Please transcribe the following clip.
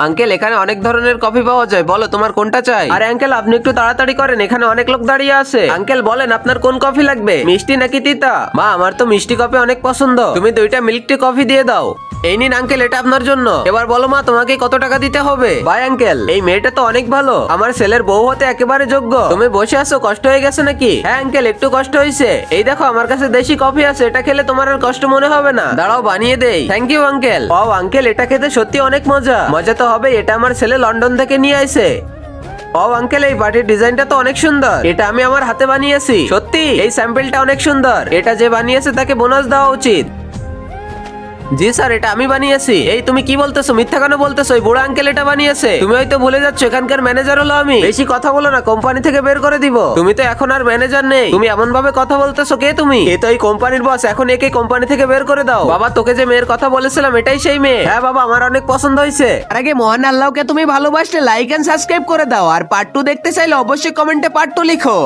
Uncle এখানে অনেক ধরনের কফি পাওয়া যায়, বলো তোমার কোনটা চাই? আরে আঙ্কেল আপনি একটু তাড়াতাড়ি করেন, এখানে অনেক লোক দাঁড়িয়ে আছে। আঙ্কেল বলেন আপনার কোন কফি লাগবে, মিষ্টি নাকি তিতা? মা আমার তো মিষ্টি কফি অনেক পছন্দ, তুমি 2টা মিল্ক টি কফি দিয়ে দাও। এই নিন আঙ্কেল এটা আপনার জন্য। এবার বলো মা তোমাকে কত টাকা দিতে হবে? ভাই আঙ্কেল এই মেয়েটা তো অনেক ভালো, আমার ছেলের বউ হতে একেবারে যোগ্য। তুমি বসে আছো, কষ্ট হয়ে গেছে নাকি? হ্যাঁ আঙ্কেল একটু কষ্ট হয়েছে। এই দেখো আমার কাছে দেশি কফি আছে, এটা খেলে তোমার আর কষ্ট মনে হবে না। দাঁড়াও বানিয়ে দেই। Thank you uncle. ও আঙ্কেল এটা খেতে সত্যি অনেক মজা। মজা তো হবে, এটা আমার ছেলে লন্ডন থেকে নিয়ে আইছে। ও আঙ্কেল এই বাটির ডিজাইনটা তো অনেক সুন্দর, এটা আমি আমার হাতে বানিয়েছি। সত্যি এই স্যাম্পলটা অনেক সুন্দর, এটা যে বানিয়েছে তাকে বোনাস দেওয়া উচিত। জি স্যার এটা আমি বানিয়েছি। এই তুমি কি বলতেছো, মিথ্যা কেন বলতেছো? ওই বুড়া আঙ্কেল এটা বানিয়েছে। তুমি হয়তো ভুলে যাচ্ছ এখানকার ম্যানেজার হলো আমি। বেশি কথা বলো না, কোম্পানি থেকে বের করে দিব। তুমি তো এখন আর ম্যানেজার নেই, তুমি এমন ভাবে কথা বলতেছো। কে তুমি? এ তো এই কোম্পানির বস, এখন একে কোম্পানি থেকে বের করে দাও। বাবা তোকে যে মেয়ের কথা বলেছিলাম এটাই সেই মেয়ে। হ্যাঁ বাবা আমার অনেক পছন্দ হয়েছে। আর আগে মহান আল্লাহকে তুমি ভালোবাসলে লাইক এন্ড সাবস্ক্রাইব করে দাও, আর পার্ট 2 দেখতে চাইলে অবশ্যই কমেন্টে পার্ট 2 লিখো।